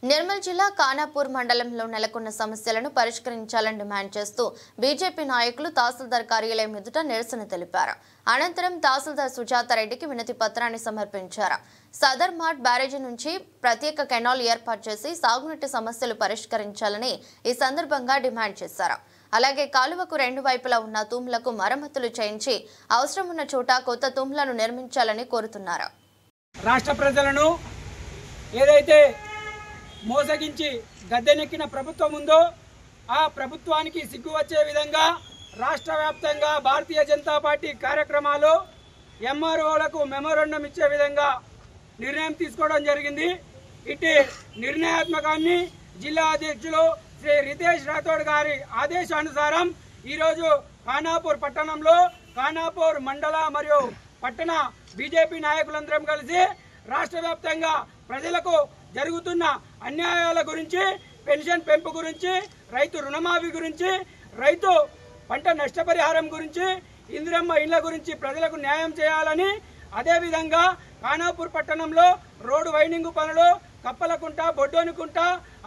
నిర్మల్ జిల్లా ఖానాపూర్ మండలంలో నెలకొన్న సమస్యలను పరిష్కరించాలని డిమాండ్ చేస్తూ బీజేపీ నాయకులు తహసీల్దార్ కార్యాలయం ఎదుట నిరసన తెలిపారు. అనంతరం తహసీల్దార్ సుజాతారెడ్డికి వినతి పత్రాన్ని సమర్పించారు. సదర్ మార్ట్ బ్యారేజీ నుంచి ప్రత్యేక కెనాల్ ఏర్పాటు చేసి సాగునీటి సమస్యలు పరిష్కరించాలని ఈ సందర్భంగా డిమాండ్ చేశారు. అలాగే కాలువకు రెండు వైపులా ఉన్న తూములకు మరమ్మతులు చేయించి అవసరం ఉన్న చోట కొత్త తూములను నిర్మించాలని కోరుతున్నారు. రాష్ట్ర ప్రజలను ఏదైతే మోసగించి గద్దెనెక్కిన ప్రభుత్వం ఉందో ఆ ప్రభుత్వానికి సిగ్గు వచ్చే విధంగా రాష్ట్ర వ్యాప్తంగా భారతీయ జనతా పార్టీ కార్యక్రమాలు ఎంఆర్ఓలకు మెమోరాండం ఇచ్చే విధంగా నిర్ణయం తీసుకోవడం జరిగింది. ఇటు నిర్ణయాత్మకాన్ని జిల్లా అధ్యక్షులు శ్రీ రితేష్ రాథోడ్ గారి ఆదేశానుసారం ఈరోజు ఖానాపూర్ పట్టణంలో ఖానాపూర్ మండల మరియు పట్టణ బీజేపీ నాయకులందరం కలిసి రాష్ట్ర వ్యాప్తంగా ప్రజలకు జరుగుతున్న అన్యాయాల గురించి, పెన్షన్ పెంపు గురించి, రైతు రుణమాఫీ గురించి, రైతు పంట నష్టపరిహారం గురించి, ఇందిరమ్మ ఇళ్ల గురించి ప్రజలకు న్యాయం చేయాలని, అదేవిధంగా ఖానాపూర్ పట్టణంలో రోడ్డు వైండింగ్ పనులు, కప్పలకుంట, బొడ్డోనికుంట,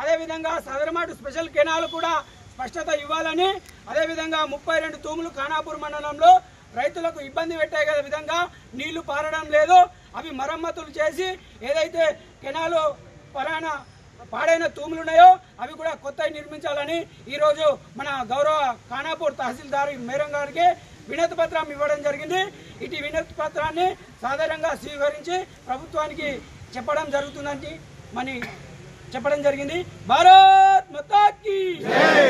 అదేవిధంగా సదరమాటు స్పెషల్ కెనాల్ కూడా స్పష్టత ఇవ్వాలని, అదేవిధంగా 32 తూములు ఖానాపూర్ మండలంలో రైతులకు ఇబ్బంది పెట్టే విధంగా నీళ్లు పారడం లేదు, అవి మరమ్మతులు చేసి ఏదైతే కెనాలు పాడైన తూములు ఉన్నాయో అవి కూడా కొత్తవి నిర్మించాలని ఈరోజు మన గౌరవ ఖానాపూర్ తహసీల్దార్ మేరం గారికి వినతి పత్రం ఇవ్వడం జరిగింది. ఇటు వినతి పత్రాన్ని సాధారణంగా స్వీకరించి ప్రభుత్వానికి చెప్పడం జరుగుతుందని చెప్పడం జరిగింది. భారత్ మాతా కీ జై.